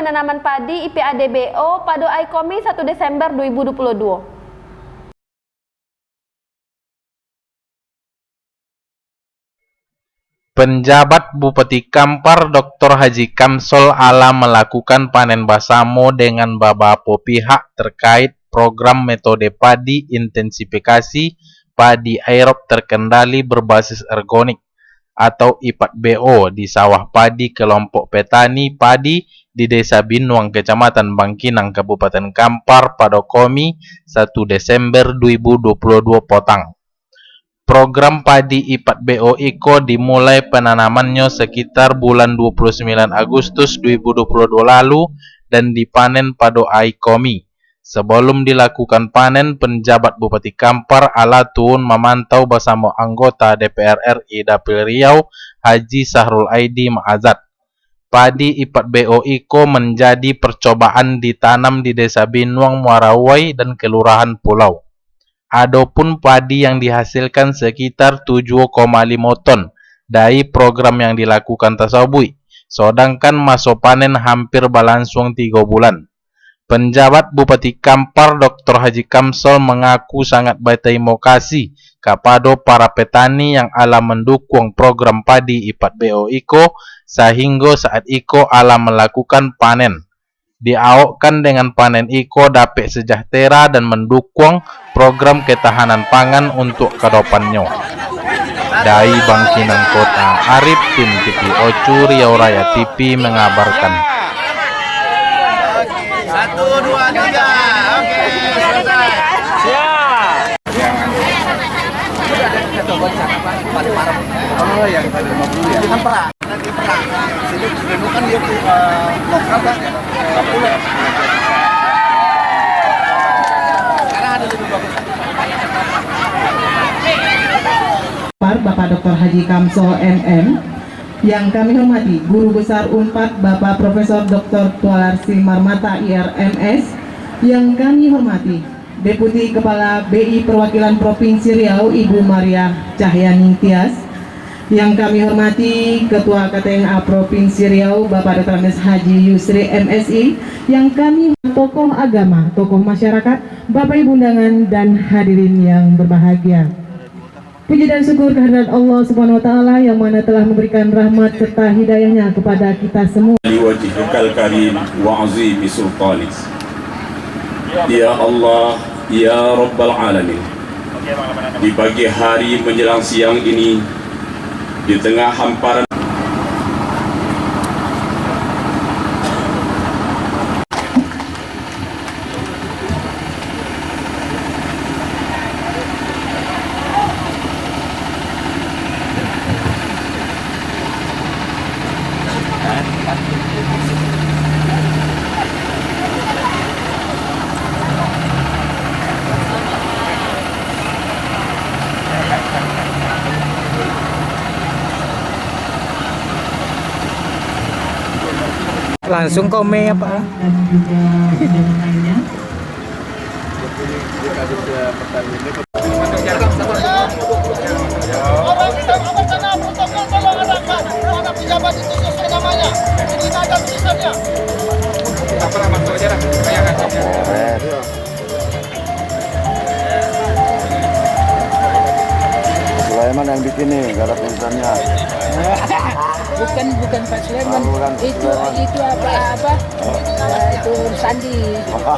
penanaman padi IPADBO pada ICOMI 1 Desember 2022. Penjabat Bupati Kampar Dr. Haji Kamsol Ala melakukan panen basamo dengan beberapa pihak terkait program metode padi intensifikasi padi aerob terkendali berbasis organik atau IPADBO di sawah padi kelompok petani padi di Desa Binuang, Kecamatan Bangkinang, Kabupaten Kampar pada ICOMI 1 Desember 2022 potang. Program padi IPADBO IKO dimulai penanamannya sekitar bulan 29 Agustus 2022 lalu dan dipanen pada ICOMI. Sebelum dilakukan panen, penjabat Bupati Kampar Ala Tuun memantau bersama anggota DPR RI Dapil Riau Haji Sahrul Aidi Ma'azat. Padi IPADBO IKO menjadi percobaan ditanam di Desa Binuang, Muarawai dan Kelurahan Pulau. Adapun padi yang dihasilkan sekitar 7,5 ton dari program yang dilakukan tersebut, sedangkan masa panen hampir berlangsung 3 bulan. Penjabat Bupati Kampar Dr. Haji Kamsol mengaku sangat berterima kasih kepada para petani yang ala mendukung program padi IPADBO IKO sehingga saat IKO ala melakukan panen. Diawakkan dengan panen IKO dapat sejahtera dan mendukung program ketahanan pangan untuk kedepannya. Dari Bangkinang Kota, Arif, tim TV Ocu Riau Raya TV mengabarkan. 1, 2, 3, oke, selesai. Siap. Oh, yang tadi 50 ya? Kan perang. Lagi perang. Sini dulu kan dia lokal kan? 40. Sekarang ada lebih bagus. Bapak Dr. Haji Kamsol MM, yang kami hormati Guru Besar Unpad Bapak Profesor Dr. Tualarsi Marmata IRMS, yang kami hormati Deputi Kepala BI Perwakilan Provinsi Riau Ibu Maria Cahyaning Tias, yang kami hormati Ketua KTNA Provinsi Riau Bapak Dr. Andes Haji Yusri MSI, yang kami tokoh agama, tokoh masyarakat, Bapak Ibu undangan dan hadirin yang berbahagia. Puji dan syukur kehadirat Allah Subhanahu wa taala yang mana telah memberikan rahmat serta hidayahnya kepada kita semua. Liwajhikal karim wa azimi sultanik. Ya Allah, ya Rabbal alamin. Di pagi hari menjelang siang ini, di tengah hamparan langsung komen apa? Dan juga undangannya. Orang kita sana protokol tolong anak pejabat itu sesuai namanya. Ini ada tulisannya. Apa nama saudara? Sulaiman yang bikin nih, gak ada tulisannya. Bukan Pak Sulaiman, itu Sandi. Kalau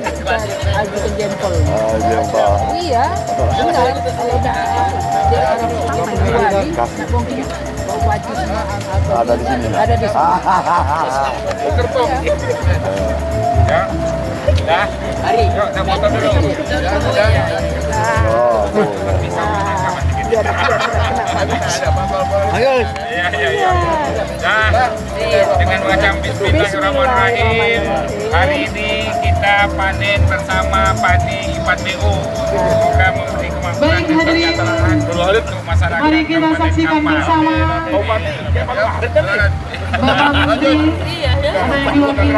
itu dia ajukan jempol. Jempol. Iya, benar. Kalau dia orang mungkin wajib ada di sini. Ada di sini. Ya. Dah. Hari. Yuk, kita foto dulu. Ayo. Iya. Nah, dengan macam Bismillahirrahmanirrahim. Hari ini kita panen bersama padi IPADBO. Semoga memberi kemakmuran. Baik hadirin, untuk masyarakat. mari kita saksikan bersama Bapak Menteri yang diwakili.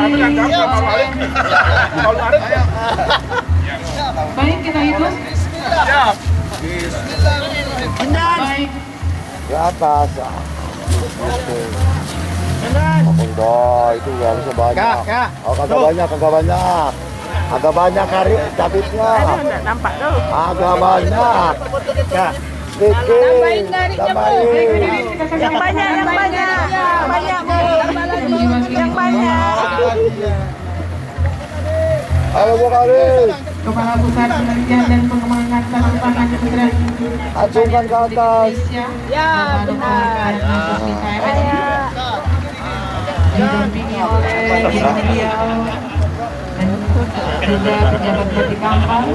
Baik, kita hitung. Siap. Ke atas. Udah, itu harusnya banyak. Kak. Oh, kagak banyak. Agak banyak hari cabitnya. Enggak nampak tuh. Agak banyak. Kak. Sedikit. Tambahin dari Tambahin. Yang banyak. Banyak, Bu. Yang banyak. Halo Bu Karis. Kepala Pusat Penelitian dan Pengembangan Tanaman Pangan Kementerian Acungkan ke atas. Indonesia, Ya, Bapak Dr. benar. Kusmi didampingi oleh beliau dan juga pejabat Bupati Kampar,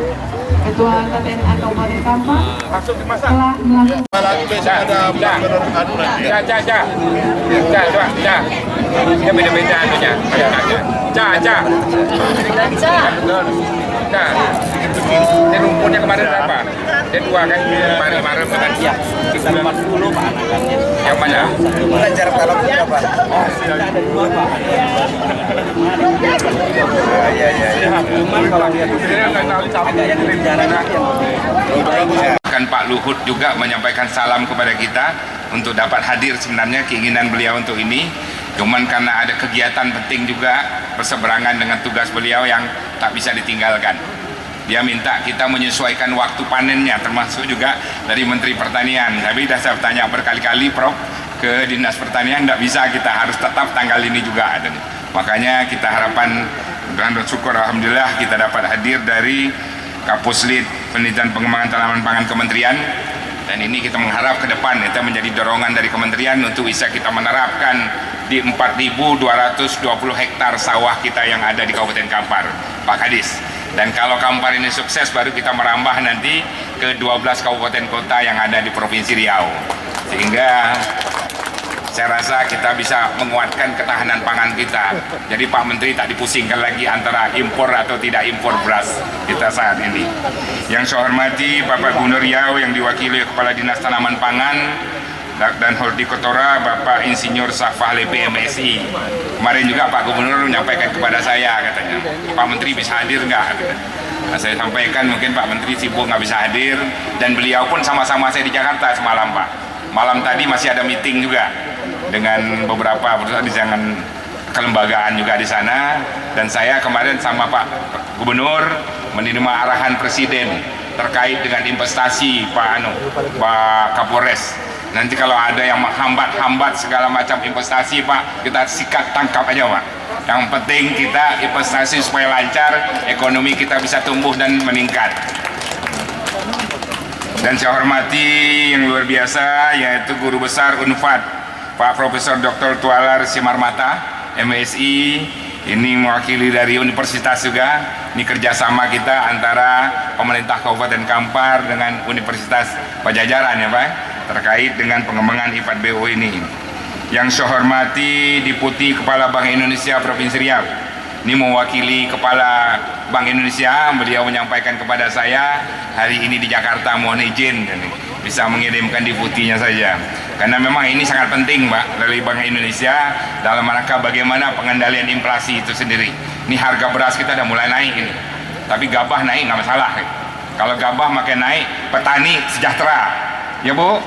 Ketua KTNA Kabupaten Kampar telah melakukan Lagi besok ada Dia beda-beda anunya. Ini rumputnya kemarin berapa? Dia 2 kan? Kemarin kan? Iya. Kita 40 Pak anakannya. Yang mana? jarak dalam berapa? Kan Pak Luhut juga menyampaikan salam kepada kita untuk dapat hadir. Sebenarnya keinginan beliau untuk ini, cuman karena ada kegiatan penting juga berseberangan dengan tugas beliau yang tak bisa ditinggalkan. Dia minta kita menyesuaikan waktu panennya, termasuk juga dari Menteri Pertanian. Tapi sudah saya tanya berkali-kali Prof ke Dinas Pertanian, tidak bisa, kita harus tetap tanggal ini juga. Makanya kita harapan dan bersyukur alhamdulillah kita dapat hadir dari Kapuslit Penelitian Pengembangan Tanaman Pangan Kementerian. Dan ini kita mengharap ke depan itu menjadi dorongan dari kementerian untuk bisa kita menerapkan di 4.220 hektar sawah kita yang ada di Kabupaten Kampar, Pak Kadis. Dan kalau Kampar ini sukses, baru kita merambah nanti ke 12 kabupaten kota yang ada di Provinsi Riau. Sehingga saya rasa kita bisa menguatkan ketahanan pangan kita. Jadi Pak Menteri tak dipusingkan lagi antara impor atau tidak impor beras kita saat ini. Yang saya hormati Bapak Gubernur Riau yang diwakili Kepala Dinas Tanaman Pangan dan Hortikultura Bapak Insinyur Safah Lepe MSI. Kemarin juga Pak Gubernur menyampaikan kepada saya, katanya, Pak Menteri bisa hadir nggak? Nah, saya sampaikan mungkin Pak Menteri sibuk nggak bisa hadir, dan beliau pun sama-sama saya di Jakarta semalam Pak. Malam tadi masih ada meeting juga dengan beberapa perusahaan kelembagaan juga di sana, dan saya kemarin sama Pak Gubernur menerima arahan Presiden terkait dengan investasi Pak Kapolres. Nanti kalau ada yang menghambat segala macam investasi Pak, kita sikat tangkap aja Pak. Yang penting kita investasi supaya lancar, ekonomi kita bisa tumbuh dan meningkat. Dan saya hormati yang luar biasa yaitu Guru Besar Unpad Pak Profesor Dr. Tualar Simarmata MSI. Ini mewakili dari universitas juga. Ini kerjasama kita antara pemerintah Kabupaten Kampar dengan Universitas Pajajaran ya Pak, terkait dengan pengembangan IPAD-BO ini. Yang saya hormati Deputi Kepala Bank Indonesia Provinsi Riau. Ini mewakili Kepala Bank Indonesia, beliau menyampaikan kepada saya hari ini di Jakarta mohon izin bisa mengirimkan deputinya saja. Karena memang ini sangat penting Pak dari Bank Indonesia dalam rangka bagaimana pengendalian inflasi itu sendiri. Ini harga beras kita udah mulai naik ini, tapi gabah naik nggak masalah. Kalau gabah makin naik, petani sejahtera, ya Bu.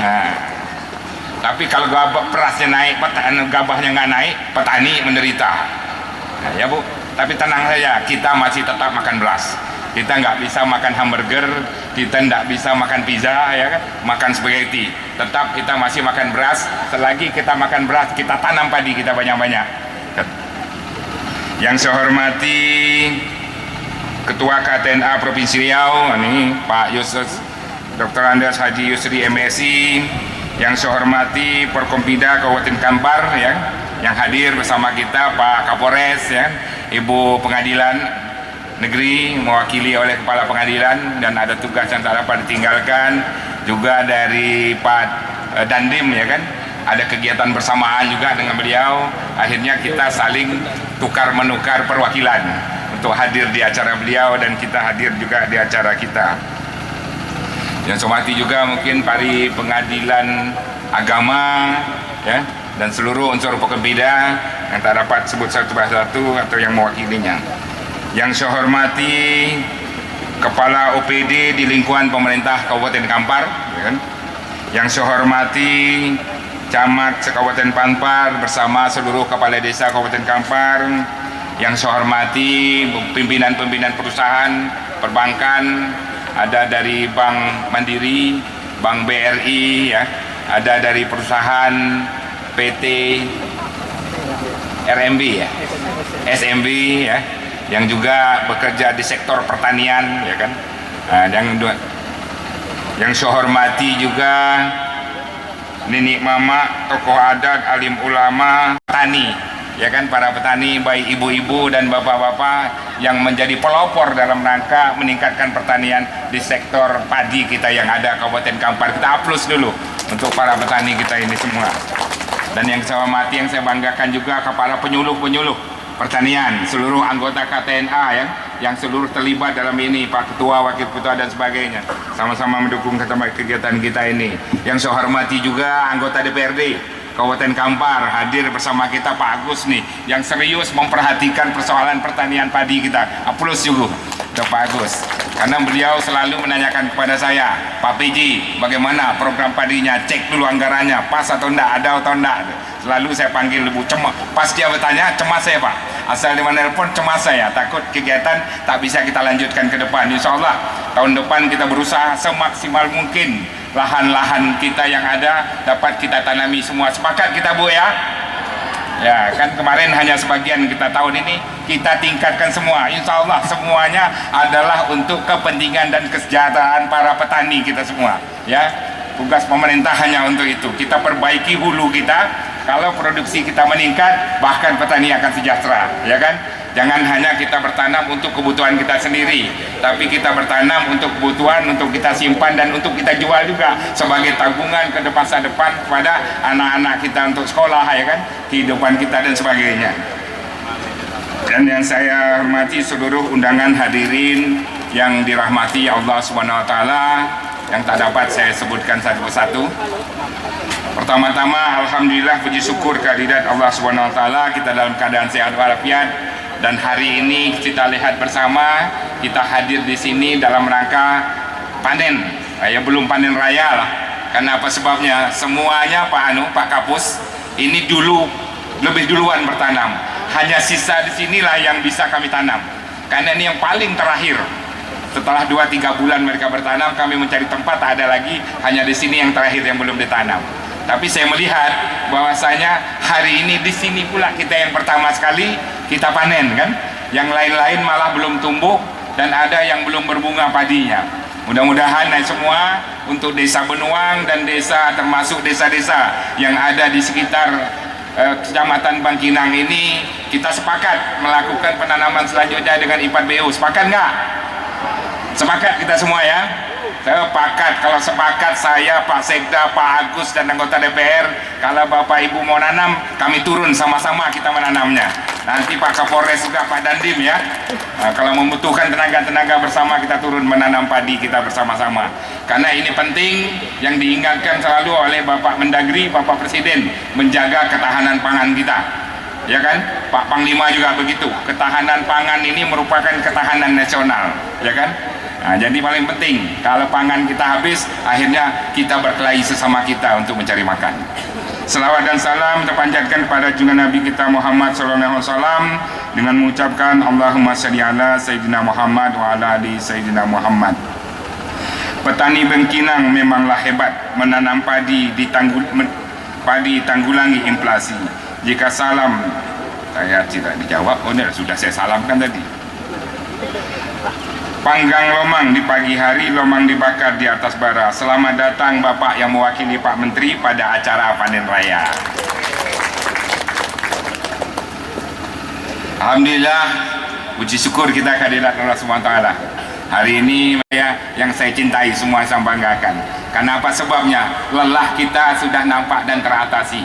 Nah, tapi kalau berasnya naik, gabahnya nggak naik, petani menderita. Nah, ya Bu. Tapi tenang saja, kita masih tetap makan beras. Kita nggak bisa makan hamburger, kita nggak bisa makan pizza, ya kan? Makan spaghetti. Tetap kita masih makan beras. Selagi kita makan beras, kita tanam padi kita banyak-banyak. Yang saya hormati Ketua KTNA Provinsi Riau, ini Pak Dr. Andes Haji Yusri MSI. Yang saya hormati Porkompida Kabupaten Kampar ya, yang hadir bersama kita Pak Kapolres ya, Ibu Pengadilan Negeri mewakili oleh Kepala Pengadilan dan ada tugas yang tak dapat ditinggalkan juga dari Pak Dandim ya kan, ada kegiatan bersamaan juga dengan beliau. Akhirnya kita saling tukar menukar perwakilan untuk hadir di acara beliau dan kita hadir juga di acara kita. Yang saya hormati juga mungkin para pengadilan agama ya, dan seluruh unsur Porkompida yang tak dapat sebut satu persatu atau yang mewakilinya. Yang saya hormati Kepala OPD di lingkungan pemerintah Kabupaten Kampar ya kan? Yang saya hormati Camat Kabupaten Kampar bersama seluruh kepala desa Kabupaten Kampar, yang saya hormati pimpinan-pimpinan perusahaan perbankan, ada dari Bank Mandiri, Bank BRI, ya, ada dari perusahaan PT RMB, ya, SMB, ya, yang juga bekerja di sektor pertanian, ya kan. Yang saya hormati juga nenek mama, tokoh adat, alim ulama, petani, ya kan, para petani, baik ibu-ibu dan bapak-bapak yang menjadi pelopor dalam rangka meningkatkan pertanian di sektor padi kita yang ada Kabupaten Kampar. Kita aplaus dulu untuk para petani kita ini semua. Dan yang saya hormati, yang saya banggakan juga kepada penyuluh-penyuluh pertanian, seluruh anggota KTNA yang seluruh terlibat dalam ini, Pak Ketua, Wakil Ketua dan sebagainya, sama-sama mendukung kegiatan kita ini. Yang saya hormati juga anggota DPRD Kabupaten Kampar, hadir bersama kita Pak Agus nih, yang serius memperhatikan persoalan pertanian padi kita. Aplaus juga ke Pak Agus, karena beliau selalu menanyakan kepada saya, Pak PJ, bagaimana program padinya, cek dulu anggarannya, pas atau enggak, ada atau enggak. Selalu saya panggil Ibu, cemas. Pas dia bertanya, cemas saya Pak, asal dia menelpon cemas saya, takut kegiatan tak bisa kita lanjutkan ke depan. Insya Allah tahun depan kita berusaha semaksimal mungkin lahan-lahan kita yang ada dapat kita tanami semua. Sepakat kita Bu ya? Ya kan, kemarin hanya sebagian, kita tahun ini kita tingkatkan semua. Insya Allah semuanya adalah untuk kepentingan dan kesejahteraan para petani kita semua, ya. Tugas pemerintah hanya untuk itu, kita perbaiki hulu kita. Kalau produksi kita meningkat, bahkan petani akan sejahtera, ya kan. Jangan hanya kita bertanam untuk kebutuhan kita sendiri, tapi kita bertanam untuk kebutuhan, untuk kita simpan dan untuk kita jual juga sebagai tabungan ke masa depan kepada anak-anak kita untuk sekolah, ya kan, kehidupan kita dan sebagainya. Dan yang saya hormati seluruh undangan hadirin yang dirahmati Allah Subhanahu wa taala, yang tak dapat saya sebutkan satu persatu. Pertama-tama, alhamdulillah, puji syukur kehadirat Allah Subhanahu wa taala, kita dalam keadaan sehat walafiat. Dan hari ini kita lihat bersama, kita hadir di sini dalam rangka panen. Ya, belum panen raya lah. Karena apa sebabnya? Semuanya Pak Kapus ini dulu lebih duluan bertanam. Hanya sisa di sinilah yang bisa kami tanam. Karena ini yang paling terakhir. Setelah 2-3 bulan mereka bertanam, kami mencari tempat, tak ada lagi, hanya di sini yang terakhir yang belum ditanam. Tapi saya melihat bahwasanya hari ini di sini pula kita yang pertama sekali kita panen, kan? Yang lain-lain malah belum tumbuh dan ada yang belum berbunga padinya. Mudah-mudahan semua untuk desa Benuang dan desa, termasuk desa-desa yang ada di sekitar Kecamatan Bangkinang ini, kita sepakat melakukan penanaman selanjutnya dengan IPAD BU. Sepakat nggak? Sepakat kita semua ya? Sepakat. Kalau sepakat, saya, Pak Sekda, Pak Agus dan anggota DPR, kalau Bapak Ibu mau nanam, kami turun sama-sama kita menanamnya. Nanti Pak Kapolres juga, Pak Dandim ya. Nah, kalau membutuhkan tenaga-tenaga bersama, kita turun menanam padi kita bersama-sama. Karena ini penting, yang diingatkan selalu oleh Bapak Mendagri, Bapak Presiden, menjaga ketahanan pangan kita. Ya kan? Pak Panglima juga begitu. Ketahanan pangan ini merupakan ketahanan nasional, ya kan? Nah, jadi paling penting, kalau pangan kita habis, akhirnya kita berkelahi sesama kita untuk mencari makan. Selawat dan salam terpanjatkan kepada junjungan Nabi kita Muhammad SAW dengan mengucapkan Allahumma sholli ala Sayyidina Muhammad wa ala ali Sayyidina Muhammad. Petani Bangkinang memanglah hebat, menanam padi tanggulangi inflasi. Jika salam, saya tidak dijawab, sudah saya salamkan tadi. Panggang lomang di pagi hari, lomang dibakar di atas bara. Selamat datang Bapak yang mewakili Pak Menteri pada acara panen raya. Alhamdulillah, puji syukur kita kehadirat Allah SWT. Hari ini yang saya cintai, semua saya banggakan. Karena apa sebabnya? Lelah kita sudah nampak dan teratasi.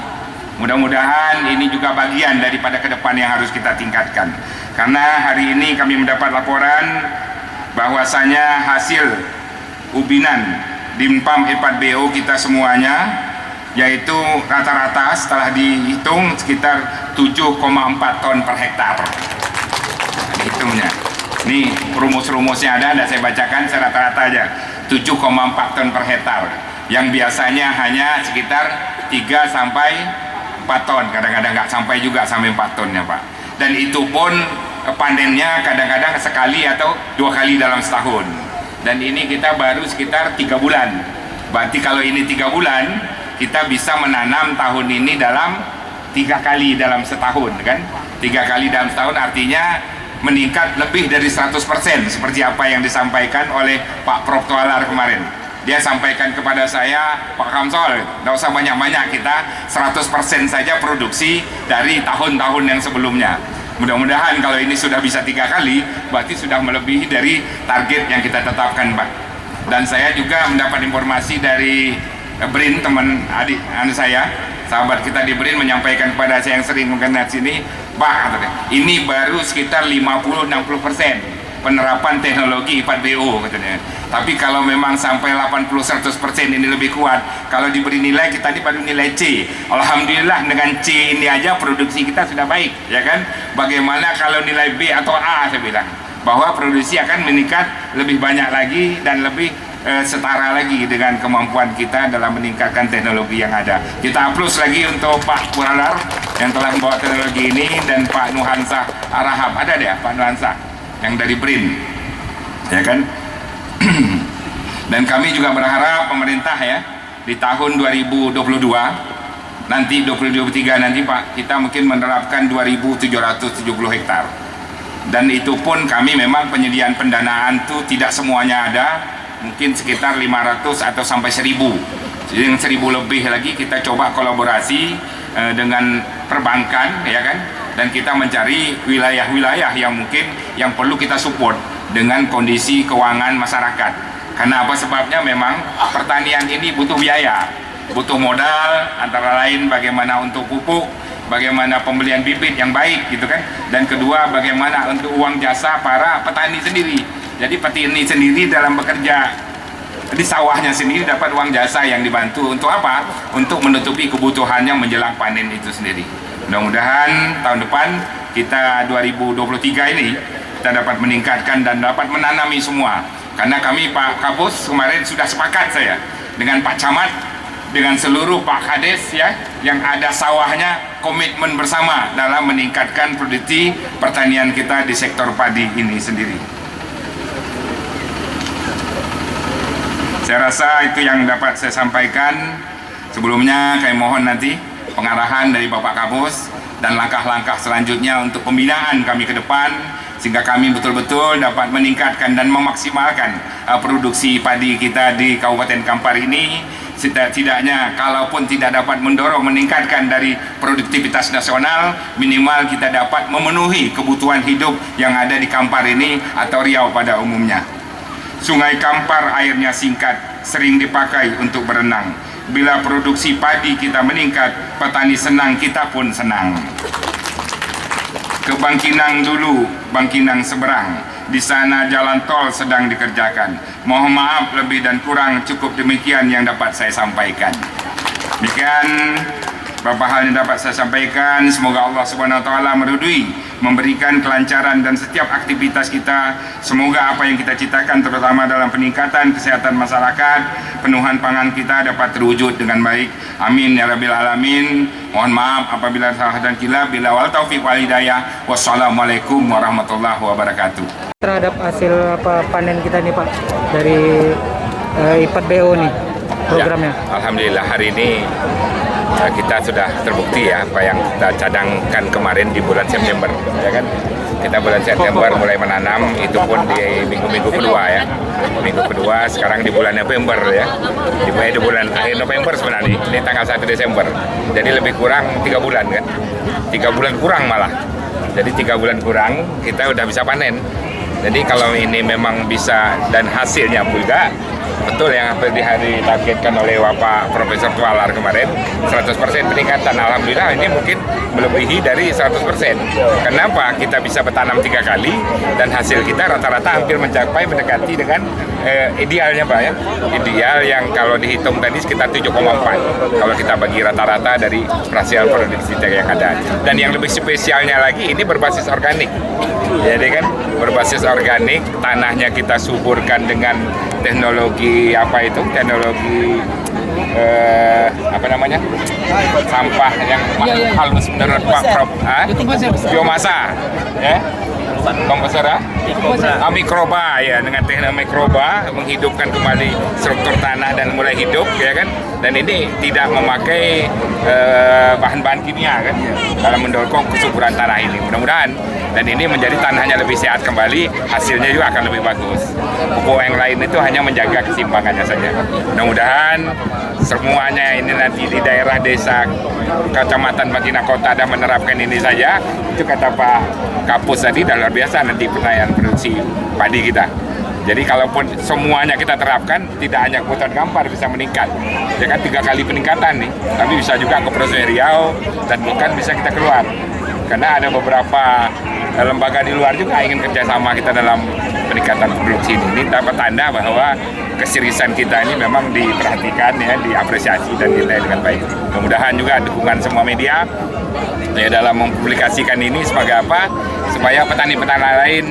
Mudah-mudahan ini juga bagian daripada ke depan yang harus kita tingkatkan. Karena hari ini kami mendapat laporan bahwasanya hasil ubinan Dinpam IPAD BO kita semuanya, yaitu rata-rata setelah dihitung sekitar 7,4 ton per hektar. Nah, hitungnya. Ini rumus-rumusnya ada saya bacakan rata-rata aja. 7,4 ton per hektar. Yang biasanya hanya sekitar 3 sampai 4 ton, kadang-kadang nggak sampai juga sampai 4 ton ya Pak. Dan itu pun panennya kadang-kadang sekali atau 2 kali dalam setahun. Dan ini kita baru sekitar 3 bulan. Berarti kalau ini 3 bulan, kita bisa menanam tahun ini dalam 3 kali dalam setahun kan. 3 kali dalam setahun artinya meningkat lebih dari 100% seperti apa yang disampaikan oleh Pak Prof. Tualar kemarin. Dia sampaikan kepada saya, Pak Kamsol, nggak usah banyak-banyak, kita 100% saja produksi dari tahun-tahun yang sebelumnya. Mudah-mudahan kalau ini sudah bisa 3 kali, berarti sudah melebihi dari target yang kita tetapkan, Pak. Dan saya juga mendapat informasi dari BRIN, teman adik saya, sahabat kita di BRIN menyampaikan kepada saya yang sering mengenal sini, Pak, ini baru sekitar 50-60% penerapan teknologi 4BO katanya. Tapi kalau memang sampai 80-100% ini lebih kuat, kalau diberi nilai, kita tadi baru nilai C. Alhamdulillah dengan C ini aja produksi kita sudah baik, ya kan? Bagaimana kalau nilai B atau A, saya bilang bahwa produksi akan meningkat lebih banyak lagi dan lebih setara lagi dengan kemampuan kita dalam meningkatkan teknologi yang ada. Kita aplaus lagi untuk Pak Tualar yang telah membawa teknologi ini, dan Pak Nuhansah Arahab, ada deh Pak Nuhansah yang dari BRIN, ya kan? Dan kami juga berharap pemerintah ya di tahun 2022 nanti 2023 nanti Pak, kita mungkin menerapkan 2.770 hektar. Dan itu pun kami memang penyediaan pendanaan itu tidak semuanya ada, mungkin sekitar 500 atau sampai 1.000. Jadi yang 1.000 lebih lagi kita coba kolaborasi dengan perbankan, ya kan? Dan kita mencari wilayah-wilayah yang mungkin yang perlu kita support dengan kondisi keuangan masyarakat. Karena apa sebabnya? Memang pertanian ini butuh biaya, butuh modal, antara lain bagaimana untuk pupuk, bagaimana pembelian bibit yang baik gitu kan, dan kedua bagaimana untuk uang jasa para petani sendiri. Jadi petani sendiri dalam bekerja di sawahnya sendiri dapat uang jasa yang dibantu untuk apa? Untuk menutupi kebutuhannya menjelang panen itu sendiri. Mudah-mudahan tahun depan kita 2023 ini kita dapat meningkatkan dan dapat menanami semua. Karena kami Pak Kapus kemarin sudah sepakat saya dengan Pak Camat, dengan seluruh Pak Kades ya yang ada sawahnya, komitmen bersama dalam meningkatkan produksi pertanian kita di sektor padi ini sendiri. Saya rasa itu yang dapat saya sampaikan. Sebelumnya kami mohon nanti pengarahan dari Bapak Kapus dan langkah-langkah selanjutnya untuk pembinaan kami ke depan, sehingga kami betul-betul dapat meningkatkan dan memaksimalkan produksi padi kita di Kabupaten Kampar ini. Setidaknya kalaupun tidak dapat mendorong meningkatkan dari produktivitas nasional, minimal kita dapat memenuhi kebutuhan hidup yang ada di Kampar ini atau Riau pada umumnya. Sungai Kampar airnya singkat, sering dipakai untuk berenang. Bila produksi padi kita meningkat, petani senang, kita pun senang. Ke Bangkinang dulu, Bangkinang seberang. Di sana jalan tol sedang dikerjakan. Mohon maaf lebih dan kurang, cukup demikian yang dapat saya sampaikan. Demikian beberapa hal yang dapat saya sampaikan. Semoga Allah Subhanahu wa taala meridhoi, memberikan kelancaran dan setiap aktivitas kita. Semoga apa yang kita citakan terutama dalam peningkatan kesehatan masyarakat, penuhan pangan kita dapat terwujud dengan baik. Amin ya rabbil alamin. Mohon maaf apabila salah dan kilaf. Bila wal taufiq wal hidayah. Wassalamualaikum warahmatullahi wabarakatuh. Terhadap hasil panen kita nih Pak dari I4BO nih programnya. Ya, alhamdulillah hari ini kita sudah terbukti ya apa yang kita cadangkan kemarin di bulan September, ya kan? Kita bulan September mulai menanam, itu pun di minggu-minggu kedua ya. Minggu kedua, sekarang di bulan November ya. Di bulan akhir November sebenarnya, ini tanggal 1 Desember. Jadi lebih kurang 3 bulan kan? 3 bulan kurang malah. Jadi 3 bulan kurang kita udah bisa panen. Jadi kalau ini memang bisa dan hasilnya juga betul yang ditargetkan oleh Bapak Profesor Tualar kemarin, 100% peningkatan. Alhamdulillah ini mungkin melebihi dari 100%. Kenapa? Kita bisa bertanam 3 kali dan hasil kita rata-rata hampir mencapai mendekati dengan idealnya Pak ya. Ideal yang kalau dihitung tadi sekitar 7,4 kalau kita bagi rata-rata dari hasil produksi yang ada. Dan yang lebih spesialnya lagi ini berbasis organik. Jadi kan berbasis organik, tanahnya kita suburkan dengan teknologi apa itu? Teknologi sampah yang halus menurut Pak Prof. Biomasa, ya. Komposer, mikroba, ya, dengan teknik mikroba menghidupkan kembali struktur tanah dan mulai hidup, ya kan. Dan ini tidak memakai bahan-bahan kimia, kan, dalam mendorong kesuburan tanah ini. Mudah-mudahan dan ini menjadi tanahnya lebih sehat kembali, hasilnya juga akan lebih bagus. Pupuk yang lain itu hanya menjaga keseimbangannya saja. Mudah-mudahan semuanya ini nanti di daerah desa, kecamatan Baginda Kota ada menerapkan ini saja. Itu kata Pak Kapus tadi, luar biasa nanti penilaian produksi padi kita. Jadi kalaupun semuanya kita terapkan, tidak hanya kebutuhan Kampar bisa meningkat, ya kan, 3 kali peningkatan nih, tapi bisa juga ke Provinsi Riau dan bukan bisa kita keluar. Karena ada beberapa lembaga di luar juga ingin kerjasama kita dalam peningkatan produksi ini. Ini dapat tanda bahwa keseriusan kita ini memang diperhatikan, ya, diapresiasi dan dinilai dengan baik. Mudah-mudahan juga dukungan semua media, ya, dalam mempublikasikan ini sebagai apa? Supaya petani-petani lain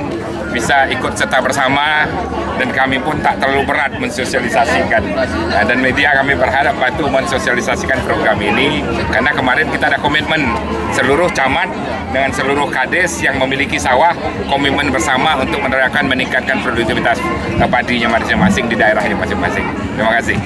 bisa ikut serta bersama dan kami pun tak terlalu berat mensosialisasikan. Nah, dan media kami berharap bantu mensosialisasikan program ini karena kemarin kita ada komitmen seluruh camat dengan seluruh kades yang memiliki sawah komitmen bersama untuk meningkatkan produktivitas padinya masing-masing di daerahnya masing-masing. Terima kasih.